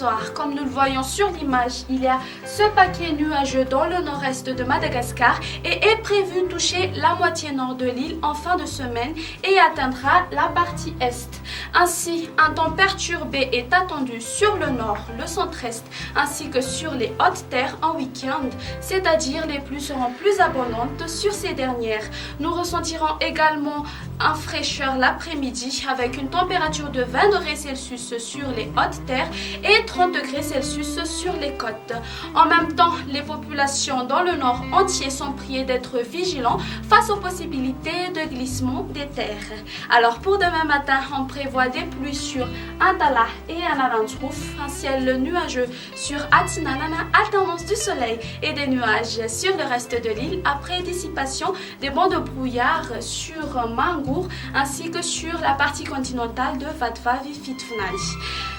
soir. Comme nous le voyons sur l'image, il y a ce paquet nuageux dans le nord-est de Madagascar et est prévu toucher la moitié nord de l'île en fin de semaine et atteindra la partie est. Ainsi, un temps perturbé est attendu sur le nord, le centre-est ainsi que sur les hautes terres en week-end, c'est-à-dire les pluies seront plus abondantes sur ces dernières. Nous ressentirons également une fraîcheur l'après-midi avec une température de 20 degrés Celsius sur les hautes terres et 30 degrés Celsius sur les côtes. En même temps, les populations dans le nord entier sont priées d'être vigilants face aux possibilités de glissement des terres. Alors pour demain matin, on prévoit des pluies sur Antala et Anarantrouf, un ciel nuageux sur Atinanana, alternance du soleil et des nuages sur le reste de l'île après dissipation des bancs de brouillard sur Mangour ainsi que sur la partie continentale de Vatva-Vifitfnali.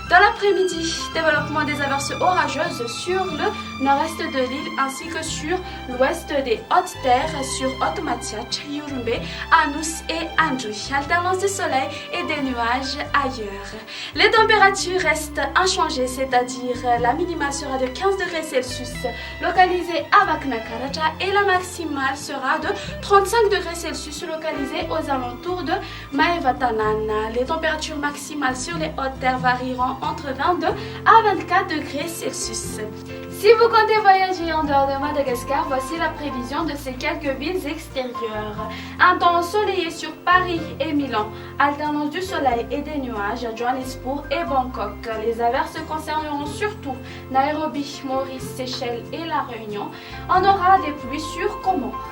Dans l'après-midi, développement des averses orageuses sur le nord-est de l'île ainsi que sur l'ouest des hautes terres sur Otmatia, Yurumbe, Anus et Andri. Alternance du soleil et des nuages ailleurs. Les températures restent inchangées, c'est-à-dire la minimale sera de 15 degrés Celsius localisée à Vaknakaraja et la maximale sera de 35 degrés Celsius localisée aux alentours de Maevatanana. Les températures maximales sur les hautes terres varieront entre 22 à 24 degrés Celsius. Si vous comptez voyager en dehors de Madagascar, voici la prévision de ces quelques villes extérieures. Un temps ensoleillé sur Paris et Milan, alternance du soleil et des nuages à Johannesburg et Bangkok. Les averses concerneront surtout Nairobi, Maurice, Seychelles et La Réunion. On aura des pluies sur Comores.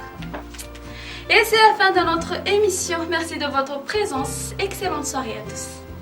Et c'est la fin de notre émission. Merci de votre présence. Excellente soirée à tous.